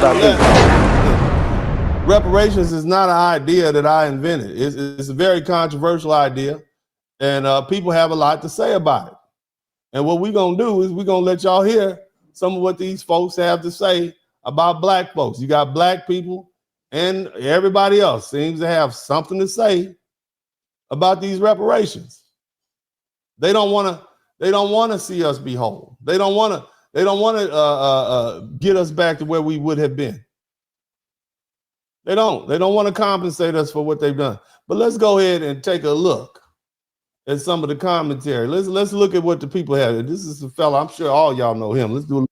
what I think. Reparations is not an idea that I invented. It's a very controversial idea, and people have a lot to say about it. And what we're gonna do is we're gonna let y'all hear some of what these folks have to say about black folks. You got black people and everybody else seems to have something to say about these reparations. They don't want to see us be whole. They don't want to get us back to where we would have been. They don't want to compensate us for what they've done. But let's go ahead and take a look at some of the commentary. Let's look at what the people have. This is a fella, I'm sure all y'all know him. Let's do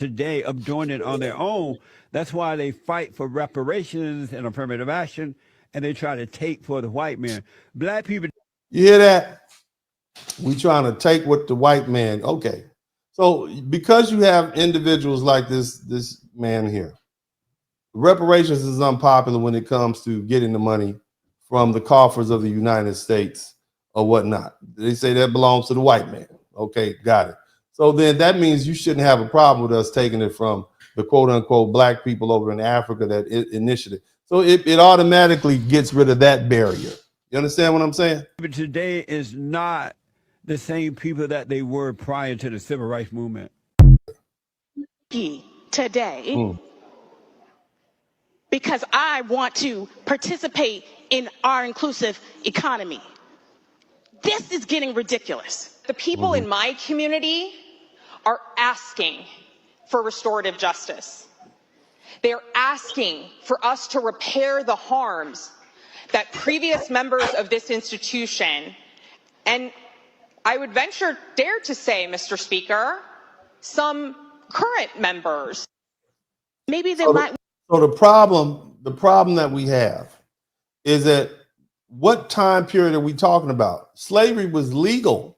today of doing it on their own. That's why they fight for reparations and affirmative action, and they try to take for the white man. Black people. You hear that? We trying to take what the white man. Okay. So because you have individuals like this man here, reparations is unpopular when it comes to getting the money from the coffers of the United States or whatnot. They say that belongs to the white man. Okay, got it. So then that means you shouldn't have a problem with us taking it from the quote unquote black people over in Africa that initiated. So it automatically gets rid of that barrier. You understand what I'm saying? But today is not the same people that they were prior to the civil rights movement. Today, because I want to participate in our inclusive economy. This is getting ridiculous. The people in my community are asking for restorative justice. They're asking for us to repair the harms that previous members of this institution, and I would dare to say, Mr. Speaker, some current members, maybe they might. So the problem that we have is that what time period are we talking about? Slavery was legal.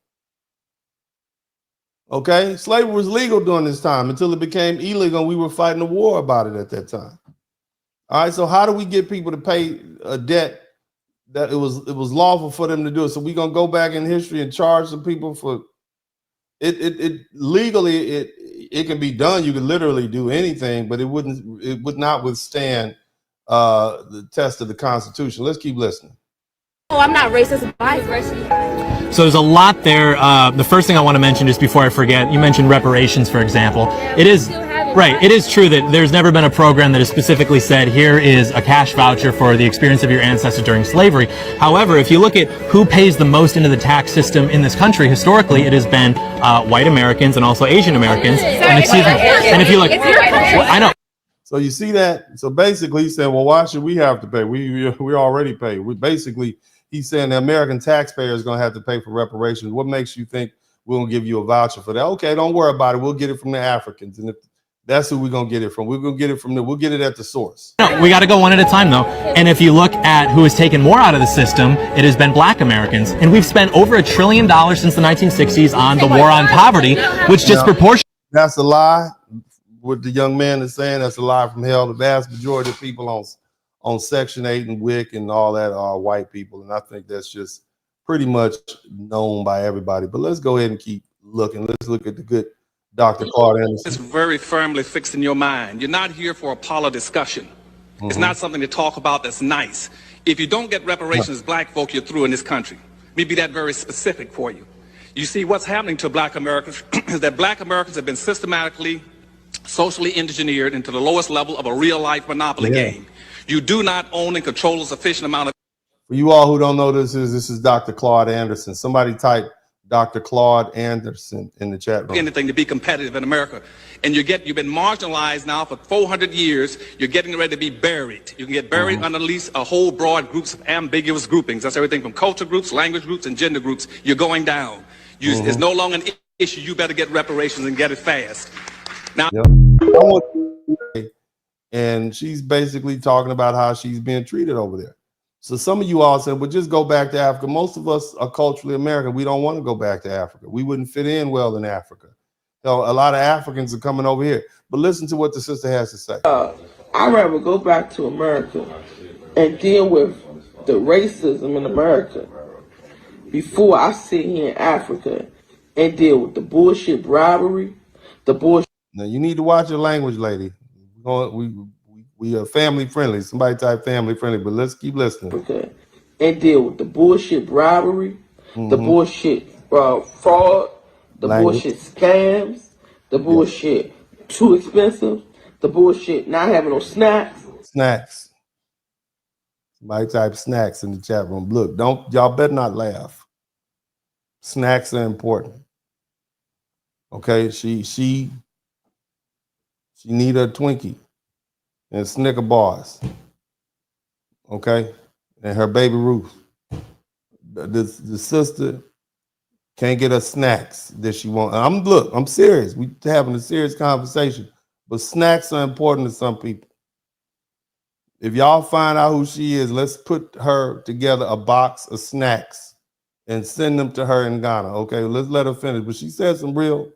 Okay, slavery was legal during this time until it became illegal, and we were fighting a war about it at that time. All right, so how do we get people to pay a debt that it was lawful for them to do it? So we're gonna go back in history and charge some people for it legally. It can be done. You can literally do anything, but it would not withstand the test of the Constitution. Let's keep listening. Oh, I'm not racist. I'm racist. So there's a lot there. The first thing I want to mention, just before I forget, you mentioned reparations, for example. It is right. It is true that there's never been a program that has specifically said, here is a cash voucher for the experience of your ancestors during slavery. However, if you look at who pays the most into the tax system in this country, historically, it has been white Americans and also Asian Americans. And excuse me. And if you look, I know. So you see that? So basically, he said, well, why should we have to pay? We already pay. He's saying the American taxpayer is going to have to pay for reparations. What makes you think we're going to give you a voucher for that? Okay, don't worry about it. We'll get it from the Africans. And if that's who we're going to get it from. We're going to get it from we'll get it at the source. No, we got to go one at a time, though. And if you look at who has taken more out of the system, it has been black Americans. And we've spent over $1 trillion since the 1960s on the war on poverty, which disproportionately. That's a lie. What the young man is saying, that's a lie from hell. The vast majority of people on Section 8 and WIC and all that are white people. And I think that's just pretty much known by everybody. But let's go ahead and keep looking. Let's look at the good Dr. Claude Anderson. It's very firmly fixed in your mind. You're not here for a parlor discussion. It's not something to talk about that's nice. If you don't get reparations, black folk, you're through in this country. Let me be that very specific for you. You see, what's happening to black Americans is that black Americans have been systematically, socially engineered into the lowest level of a real-life monopoly game. You do not own and control a sufficient amount of. For you all who don't know, this is Dr. Claude Anderson. Somebody type Dr. Claude Anderson in the chat room. Anything to be competitive in America, and you've been marginalized now for 400 years. You're getting ready to be buried. You can get buried underneath a whole broad groups of ambiguous groupings. That's everything from culture groups, language groups, and gender groups. You're going down. It's no longer an issue. You better get reparations and get it fast. Now. And she's basically talking about how she's being treated over there. So some of you all said, well, just go back to Africa. Most of us are culturally American. We don't want to go back to Africa. We wouldn't fit in well in Africa. So a lot of Africans are coming over here. But listen to what the sister has to say. I'd rather go back to America and deal with the racism in America before I sit here in Africa and deal with the bullshit bribery, the bullshit. Now, you need to watch your language, lady. We are family friendly. Somebody type family friendly, but let's keep listening. Okay. And deal with the bullshit bribery, the bullshit fraud, the bullshit scams, the bullshit too expensive, the bullshit not having no snacks. Snacks. Somebody type snacks in the chat room. Look, y'all better not laugh. Snacks are important. Okay, she need a Twinkie and Snicker bars. Okay, and her baby Ruth. The sister can't get her snacks that she wants. I'm serious. We having a serious conversation, but snacks are important to some people. If y'all find out who she is, let's put her together a box of snacks and send them to her in Ghana. Okay, let's let her finish. But she said some real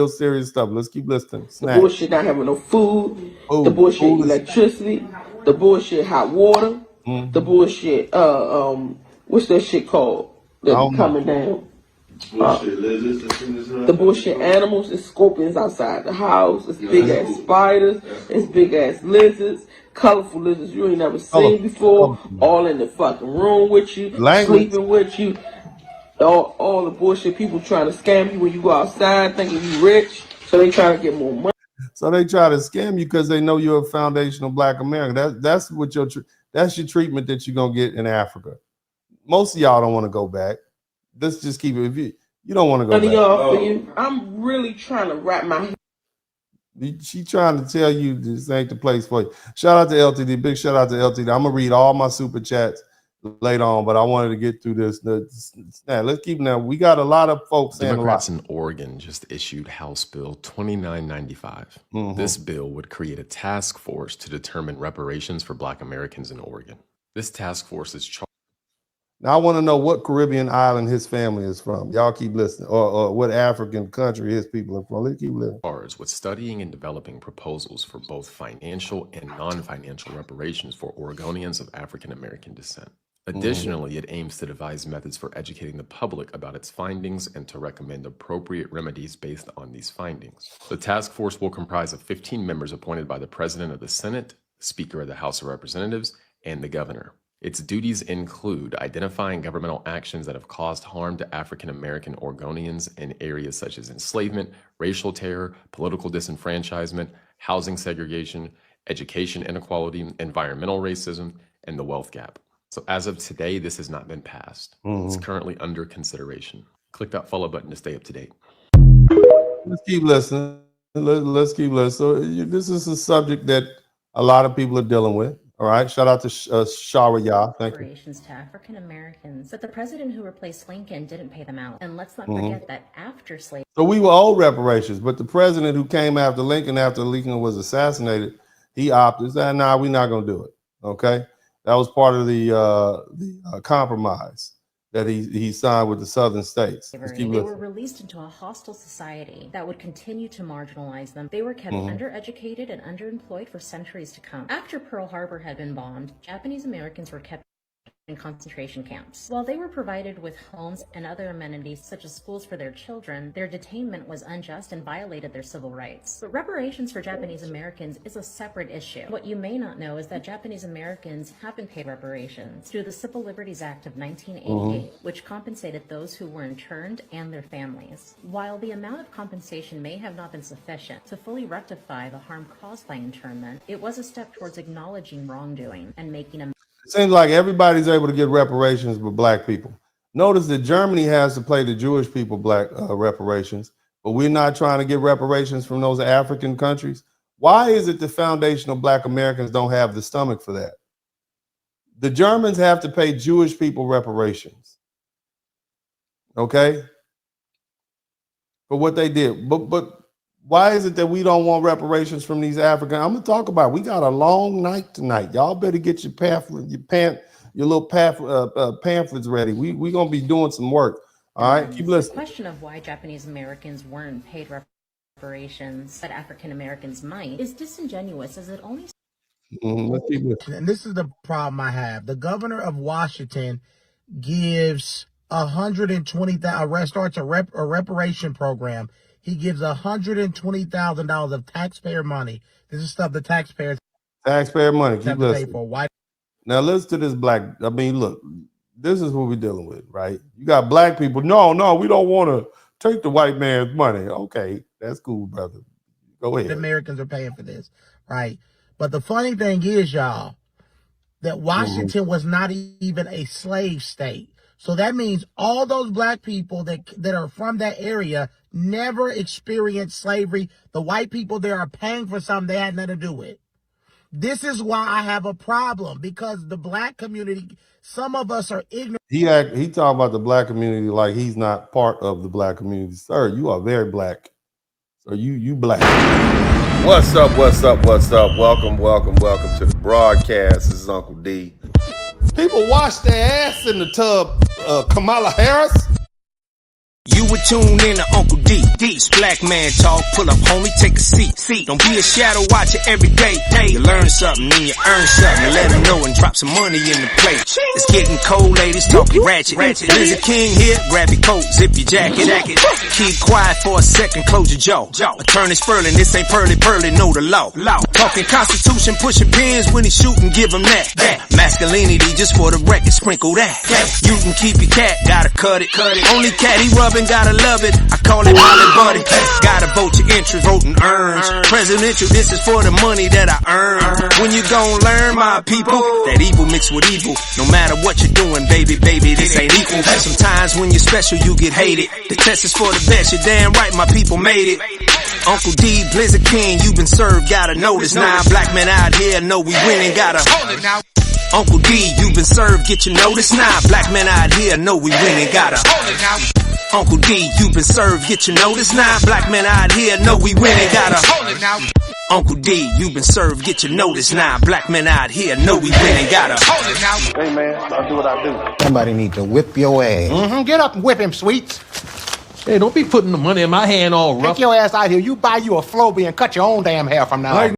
serious stuff. Let's keep listening. Snacks. The bullshit not having no food, the bullshit electricity, the bullshit hot water, the bullshit what's that shit called? That's coming down. The bullshit animals and scorpions outside the house. It's big ass spiders, it's big ass lizards, colorful lizards you ain't never seen before, all in the fucking room with you, sleeping with you. All the bullshit people trying to scam you when you go outside thinking you rich, so they trying to get more money. So they try to scam you because they know you're a foundational Black American. That's what that's your treatment that you're gonna get in Africa. Most of y'all don't want to go back. Let's just keep it. If you don't want to go back. Y'all, I'm really trying to wrap my head. She trying to tell you this ain't the place for you. Shout out to LTD. Big shout out to LTD. I'm gonna read all my super chats later on, but I wanted to get through this. Let's keep now. We got a lot of folks saying Democrats in Oregon just issued House Bill 2995. This bill would create a task force to determine reparations for Black Americans in Oregon. This task force is charged. Now I want to know what Caribbean island his family is from. Y'all keep listening, or what African country his people are from. Let's keep listening. With studying and developing proposals for both financial and non-financial reparations for Oregonians of African American descent. Additionally, it aims to devise methods for educating the public about its findings and to recommend appropriate remedies based on these findings. The task force will comprise of 15 members appointed by the President of the Senate, the Speaker of the House of Representatives, and the Governor. Its duties include identifying governmental actions that have caused harm to African American Oregonians in areas such as enslavement, racial terror, political disenfranchisement, housing segregation, education inequality, environmental racism, and the wealth gap. So as of today, this has not been passed. It's currently under consideration. Click that follow button to stay up to date. Let's keep listening. Let's keep listening. So this is a subject that a lot of people are dealing with. All right. Shout out to Shara. Thank you. Reparations to African Americans, but the president who replaced Lincoln didn't pay them out. And let's not forget that after slavery. So we were owed reparations, but the president who came after Lincoln was assassinated, he opted. Said, "Nah, we're not gonna do it." Okay. That was part of the compromise that he signed with the southern states. They were released into a hostile society that would continue to marginalize them. They were kept undereducated and underemployed for centuries to come. After Pearl Harbor had been bombed, Japanese Americans were kept in concentration camps. While they were provided with homes and other amenities such as schools for their children, their detainment was unjust and violated their civil rights. But reparations for Japanese Americans is a separate issue. What you may not know is that Japanese Americans have been paid reparations through the Civil Liberties Act of 1988, which compensated those who were interned and their families. While the amount of compensation may have not been sufficient to fully rectify the harm caused by internment, it was a step towards acknowledging wrongdoing and making a It seems like everybody's able to get reparations but Black people. Notice that Germany has to pay the Jewish people Black reparations, but we're not trying to get reparations from those African countries. Why is it the foundational Black Americans don't have the stomach for that? The Germans have to pay Jewish people reparations, okay, for what they did. But why is it that we don't want reparations from these African? I'm gonna talk about it. We got a long night tonight. Y'all better get your little pamphlets ready. We gonna be doing some work. All right, keep listening. The question of why Japanese Americans weren't paid reparations, but African Americans might, is disingenuous, as it only. Let's keep listening. And this is the problem I have. The governor of Washington gives 120,000. Starts a reparation program. he gives $120,000 of taxpayer money. This is stuff the taxpayer money. Keep have to pay listening. for. White. Now listen to this black. I mean, look, this is what we're dealing with, right? You got black people. No, we don't want to take the white man's money. Okay, that's cool, brother. Go ahead. Americans are paying for this, right? But the funny thing is, y'all, that Washington was not even a slave state. So that means all those black people that are from that area never experienced slavery. The white people there are paying for something they had nothing to do with. This is why I have a problem, because the black community, some of us are ignorant. He talking about the black community like he's not part of the black community. Sir, you are very black. So you black. What's up? Welcome to the broadcast. This is Uncle D. People wash their ass in the tub, Kamala Harris. You would tune in to Uncle D. D's black man talk. Pull up, homie, take a seat. Don't be a shadow watcher every day. You learn something and you earn something. And let them know and drop some money in the plate. It's getting cold, ladies, talking ratchet. There's a king here, grab your coat, zip your jacket. Keep quiet for a second, close your jaw. Attorney Spurling, this ain't pearly, know the law. Talking Constitution, pushing pins when he shooting, give him that. Masculinity, just for the record, sprinkle that. You can keep your cat, gotta cut it. Only cat he rubbing, gotta love it. I call it Holly Buddy. Gotta vote your interest, voting earns. Presidential, this is for the money that I earn. When you gon' learn, my people, that evil mixed with evil. No matter what you're doing, baby, this ain't equal. Sometimes when you're special, you get hated. The test is for the best, you're damn right, my people made it. Uncle D, Blizzard King, you've been served, gotta notice now. Black men out here know we winning, gotta hold it now. Uncle D, you've been served, get your notice now. Black men out here know we winning, gotta hold it now. Uncle D, you've been served, get your notice now. Black men out here know we winning, gotta hold it now. Uncle D, you've been served, get your notice now. Black men out here know we winning, gotta hold it now. Hey man, I'll do what I do. Somebody need to whip your ass. Get up and whip him, Sweets. Hey, don't be putting the money in my hand all rough. Take your ass out here. You buy you a Flowbee and cut your own damn hair from now on.